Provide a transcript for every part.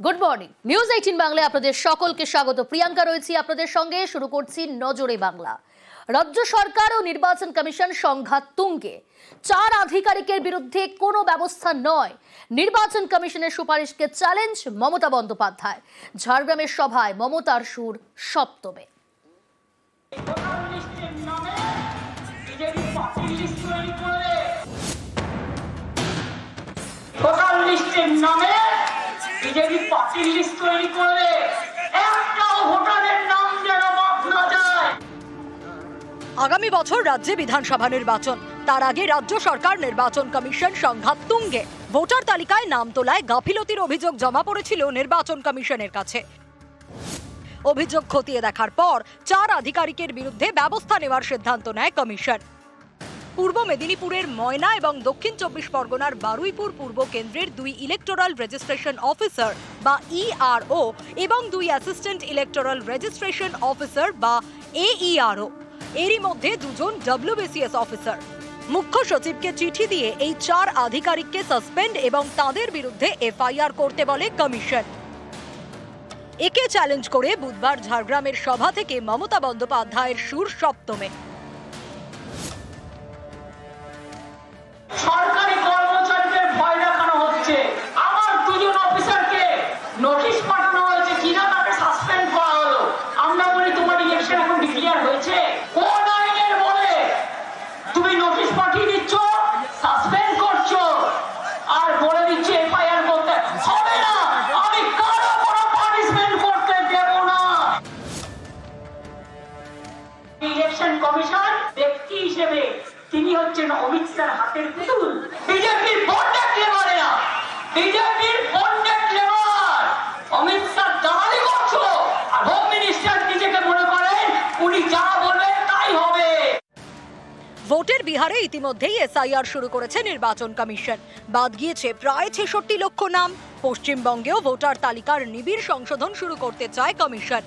Good morning. News 18 বাংলায় আপনাদের সকলকে স্বাগত। প্রিয়াঙ্কা রয়েছি আপনাদের সঙ্গে। শুরু করছি নজরে বাংলা। রাজ্য সরকার ও নির্বাচন কমিশন সংঘাত তুঙ্গে। 4 আধিকারিকের বিরুদ্ধে কোনো ব্যবস্থা নয়, নির্বাচন কমিশনের সুপারিশকে চ্যালেঞ্জ মমতা বন্দ্যোপাধ্যায়। ঝাড়গ্রামের সভায় মমতার সুর সপ্তমে। বিজেপি পার্টি লিস্ট তৈরি করলে একটাও ভোটারের নাম যেন বাদ না যায়। আগামী বছর রাজ্যে বিধানসভা নির্বাচন, তার আগে রাজ্য সরকার নির্বাচন কমিশন সংঘাত তুঙ্গে। ভোটার তালিকায় নাম তোলায় গাফিলতির অভিযোগ জমা পড়েছিল নির্বাচন কমিশনের কাছে। অভিযোগ খতিয়ে দেখার পর 4 আধিকারিকের বিরুদ্ধে ব্যবস্থা নেওয়ার সিদ্ধান্ত নেয় কমিশন। পূর্ব মেদিনীপুরের ময়না এবং দক্ষিণ 24 পরগনার বারুইপুর পূর্ব কেন্দ্রের 2 ইলেকটোরাল রেজিস্ট্রেশন অফিসার বা ইআরও এবং 2 অ্যাসিস্ট্যান্ট ইলেকটোরাল রেজিস্ট্রেশন অফিসার বা এইআরও, এরই মধ্যে 2 জন ডব্লিউবিসিএস অফিসার। মুখ্য সচিবকে চিঠি দিয়ে এই 4 আধিকারিককে সাসপেন্ড এবং তাদের বিরুদ্ধে এফআইআর করতে বলে কমিশন। একে চ্যালেঞ্জ করে বুধবার ঝাড়গ্রামের সভা থেকে মমতা বন্দ্যোপাধ্যায়ের সুর সপ্তমে। সরকারি কর্মচারীদের ভয় দেখানো হচ্ছে। আমার 2 জন অফিসারকে নোটিশ পাঠানো হয়েছে, কিনা তাকে সাসপেন্ড করা হলো। আমরা বলি তোমার ইলেকশন এখন ডিক্লেয়ার হয়েছে, কোন আইনের বলে তুমি নোটিশ পাঠিয়ে দিচ্ছ, সাসপেন্ড করছো আর বলে দিচ্ছ এফআইআর করতে হবে না। আমি কারো কোনো পানিশমেন্ট করতে দেব না। ইলেকশন কমিশন ব্যক্তি হিসেবে তিনি হচ্ছেন অমিত শাহর হাতের পুতুল। বিজেপির ফোন দেখলে পারে না, বিজেপির ফোন দেখলে অমিত শাহ দালালি করছো আর হোম মিনিস্টার নিজেকে মনে করেন উনি যা বলবেন তাই হবে। ভোটের বিহারে ইতিমধ্যেই এসআইআর শুরু করেছে নির্বাচন কমিশন। বাদ গিয়েছে প্রায় 66 লক্ষ নাম। পশ্চিমবঙ্গেও ভোটার তালিকার নিবিড় সংশোধন শুরু করতে চায় কমিশন।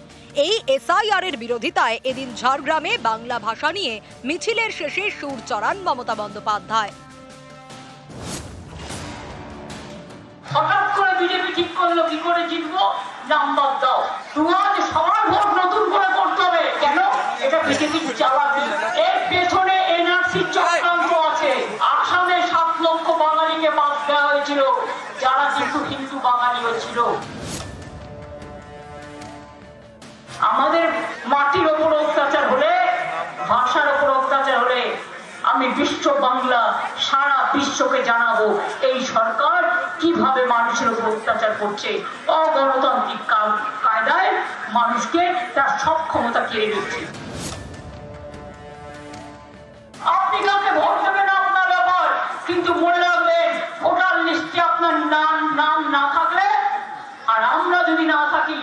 এই এসআইআর এর বিরোধিতায় এদিন ঝাড়গ্রামে বাংলা ভাষা নিয়ে মিছিলের শেষে সুর চড়ান মমতা বন্দ্যোপাধ্যায়। হঠাৎ করে বিজেপি ঠিক করলো কি করে জিতবো, নাম্বার দাও। তোমার সবার ভোট নতুন করে করতে হবে। কেন? এটা বিজেপির চালাকি। এর পেছনে এনআরসি চক্রান্ত আছে। আসামে 7 লক্ষ বাঙালিকে বাদ দেওয়া হয়েছিল, যারা কিন্তু হিন্দু বাঙালিও ছিল। আমাদের মাটির ওপর অত্যাচার হলে, ভাষার ওপর অত্যাচার হলে আমি বিশ্ব বাংলা সারা বিশ্বকে জানাবো এই সরকার কিভাবে মানুষের উপর অত্যাচার করছে। অগণতান্ত্রিক কায়দায় মানুষকে তার সক্ষমতা কেড়ে নিচ্ছে। আপনি কাউকে ভোট দেবেন আপনার ব্যাপার, কিন্তু মনে রাখবেন ভোটার লিস্টে আপনার নাম না থাকলে আর আমরা যদি না থাকি,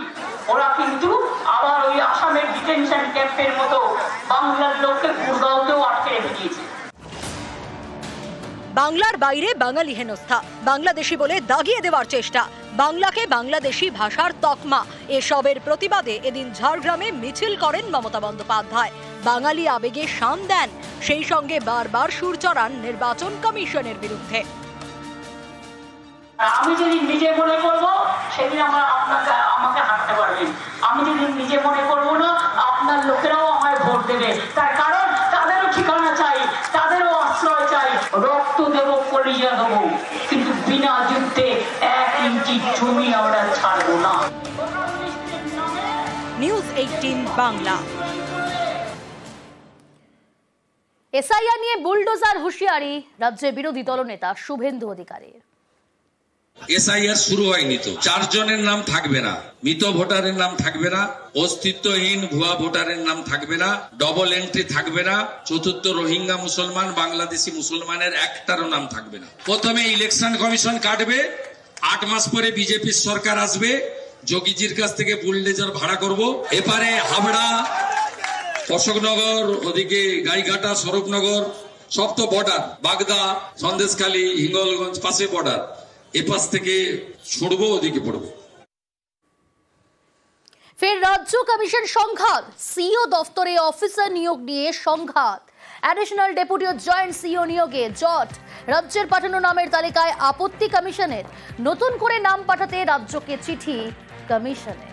ওরা কিন্তু আবার ওই আসামের ডিটেনশন ক্যাম্পের মতো বাংলার লোককে গুরগাঁওতেও আটকে রেখে দিয়েছে। বাংলার বাইরে বাঙালি হেনস্থা, বাংলাদেশি বলে দাগিয়ে দেওয়ার চেষ্টা, বাংলাকে বাংলাদেশি ভাষার তকমা, এসবের প্রতিবাদে এদিন ঝাড়গ্রামে মিছিল করেন মমতা বন্দ্যোপাধ্যায়। বাঙালি আবেগে শান দেন, সেই সঙ্গে বারবার সুর চড়ান নির্বাচন কমিশনের বিরুদ্ধে। আমি যেদিন নিজে মনে করবো সেদিন আমাকে হাঁটতে পারবেন। আমি যেদিন নিজে মনে করবো না, আপনার লোকেরাও আমায় ভোট দেবে। তার কারণ তাদেরও ঠিকানা চাই, তাদেরও আশ্রয় চাই। রক্ত দেবো, কলিজা দেবো, কিন্তু বিনা যুদ্ধে 1 ইঞ্চি জমি আমরা ছাড়বো না। নিউজ 18 বাংলা। এসআইআর নিয়ে বুলডোজার হুঁশিয়ারি রাজ্যের বিরোধী দলনেতা শুভেন্দু অধিকারীর। এসআইআর শুরু হয়নি তো, 4 জনের নাম থাকবে না, মৃত ভোটারের নাম থাকবে না, অস্তিত্বহীন ভুয়া ভোটারের নাম থাকবে না, ডবল এন্ট্রি থাকবে না, চতুর্থ রোহিঙ্গা মুসলমান বাংলাদেশি মুসলমানের একটারও নাম থাকবে না। প্রথমে ইলেকশন কমিশন কাটবে, 8 মাস পরে বিজেপির সরকার আসবে, যোগীজির কাছ থেকে বুলডোজার ভাড়া করব। এপারে হাবড়া, অশোকনগর, ওদিকে গাইঘাটা, স্বরূপনগর, সব তো বর্ডার, বাগদা, সন্দেশখালী, হিঙ্গলগঞ্জ পাশে বর্ডার, এপাশ থেকে ছড়বো, ওদিকে পড়বো। ফের রাজ্য কমিশন সংঘাত, সিও দফতরে অফিসার নিয়োগ নিয়ে সংঘাত। অ্যাডিশনাল ডেপুটি ও জয়েন্ট সিইও নিয়োগে জট। রাজ্যের পাঠানো নামের তালিকায় আপত্তি কমিশনের, নতুন করে নাম পাঠাতে রাজ্যকে চিঠি কমিশনের।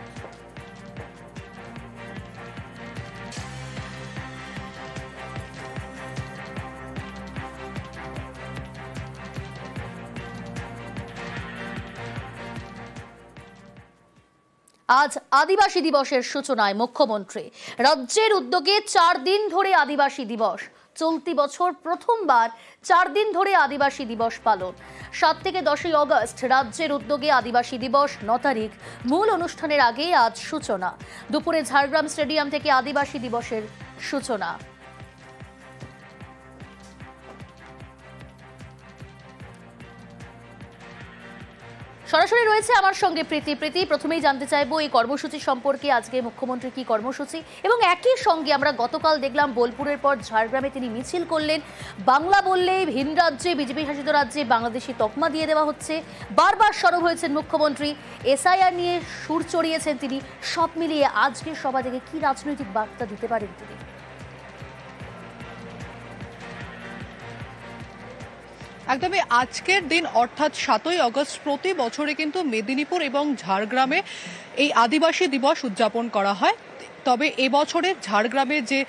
আজ আদিবাসী দিবসের সূচনায় মুখ্যমন্ত্রী। রাজ্যের উদ্যোগে 4 দিন ধরে আদিবাসী দিবস। চলতি বছর প্রথমবার 4 দিন ধরে আদিবাসী দিবস পালন। 7 থেকে 10ই অগস্ট রাজ্যের উদ্যোগে আদিবাসী দিবস। 9 তারিখ মূল অনুষ্ঠানের আগে আজ সূচনা। দুপুরে ঝাড়গ্রাম স্টেডিয়াম থেকে আদিবাসী দিবসের সূচনা। সরাসরি রয়েছে আমার সঙ্গে প্রীতি। প্রথমেই জানতে চাইবো এই কর্মসূচি সম্পর্কে, আজকে মুখ্যমন্ত্রী কি কর্মসূচি, এবং একই সঙ্গে আমরা গতকাল দেখলাম বোলপুরের পর ঝাড়গ্রামে তিনি মিছিল করলেন। বাংলা বললেই ভিন রাজ্যে, বিজেপি শাসিত রাজ্যে বাংলাদেশি তকমা দিয়ে দেওয়া হচ্ছে। বারবার সরব হয়েছেন মুখ্যমন্ত্রী, এসআইআর নিয়ে সুর চড়িয়েছেন তিনি। সব মিলিয়ে আজকের সভা থেকে কি রাজনৈতিক বার্তা দিতে পারেন তিনি? একদমই আজকের দিন অর্থাৎ 7ই অগস্ট প্রতি বছরে কিন্তু মেদিনীপুর এবং ঝাড়গ্রামে এই আদিবাসী দিবস উদযাপন করা হয়। তবে এবছরে ঝাড়গ্রামের যে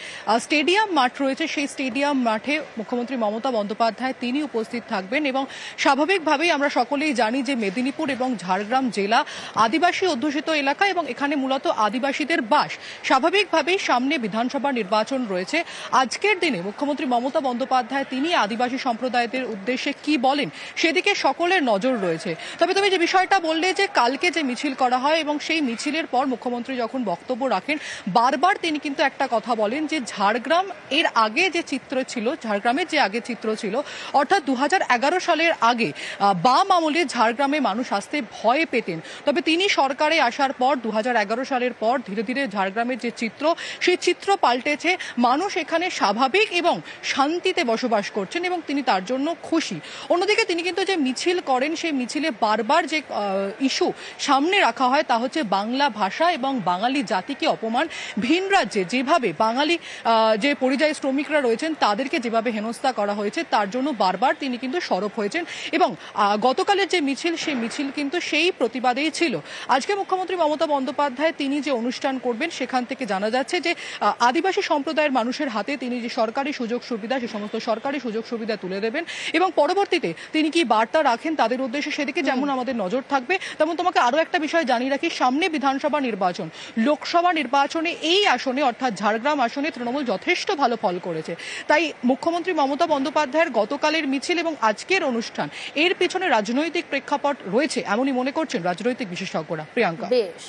স্টেডিয়াম মাঠ রয়েছে সেই স্টেডিয়াম মাঠে মুখ্যমন্ত্রী মমতা বন্দ্যোপাধ্যায় তিনি উপস্থিত থাকবেন এবং স্বাভাবিকভাবেই আমরা সকলেই জানি যে মেদিনীপুর এবং ঝাড়গ্রাম জেলা আদিবাসী অধ্যুষিত এলাকা এবং এখানে মূলত আদিবাসীদের বাস। স্বাভাবিকভাবেই সামনে বিধানসভা নির্বাচন রয়েছে। আজকের দিনে মুখ্যমন্ত্রী মমতা বন্দ্যোপাধ্যায় তিনি আদিবাসী সম্প্রদায়দের উদ্দেশ্যে কি বলেন সেদিকে সকলের নজর রয়েছে। তবে তুমি যে বিষয়টা বললে যে কালকে যে মিছিল করা হয় এবং সেই মিছিলের পর মুখ্যমন্ত্রী যখন বক্তব্য রাখেন বারবার তিনি কিন্তু একটা কথা বলেন যে ঝাড়গ্রাম এর আগে যে চিত্র ছিল, ঝাড়গ্রামের যে আগে চিত্র ছিল অর্থাৎ 2011 সালের আগে বাম আমলে ঝাড়গ্রামে মানুষ আসতে ভয় পেতেন। তবে তিনি সরকারে আসার পর 2011 সালের পর ধীরে ধীরে ঝাড়গ্রামের যে চিত্র সেই চিত্র পাল্টেছে। মানুষ এখানে স্বাভাবিক এবং শান্তিতে বসবাস করছেন এবং তিনি তার জন্য খুশি। অন্যদিকে তিনি কিন্তু যে মিছিল করেন সেই মিছিলে বারবার যে ইস্যু সামনে রাখা হয় তা হচ্ছে বাংলা ভাষা এবং বাঙালি জাতিকে অপমান। ভিন রাজ্যে যেভাবে বাঙালি যে পরিযায়ী শ্রমিকরা রয়েছেন তাদেরকে যেভাবে হেনস্থা করা হয়েছে তার জন্য বারবার তিনি কিন্তু সরব হয়েছেন এবং গতকালের যে মিছিল সেই মিছিল কিন্তু সেই প্রতিবাদেই ছিল। আজকে মুখ্যমন্ত্রী মমতা বন্দ্যোপাধ্যায় তিনি যে অনুষ্ঠান করবেন সেখান থেকে জানা যাচ্ছে যে আদিবাসী সম্প্রদায়ের মানুষের হাতে তিনি যে সরকারি সুযোগ সুবিধা সে সমস্ত সরকারি সুযোগ সুবিধা তুলে দেবেন এবং পরবর্তীতে তিনি কি বার্তা রাখেন তাদের উদ্দেশ্যে সেদিকে যেমন আমাদের নজর থাকবে, তেমন তোমাকে আরো একটা বিষয় জানিয়ে রাখি, সামনে বিধানসভা নির্বাচন, লোকসভা নির্বাচনে এই আসনে অর্থাৎ ঝাড়গ্রাম আসনে তৃণমূল যথেষ্ট ভালো ফল করেছে। তাই মুখ্যমন্ত্রী মমতা বন্দ্যোপাধ্যায়ের গতকালের মিছিল এবং আজকের অনুষ্ঠান এর পিছনে রাজনৈতিক প্রেক্ষাপট রয়েছে এমনই মনে করছেন রাজনৈতিক বিশেষজ্ঞরা। প্রিয়াঙ্কা। বেশ।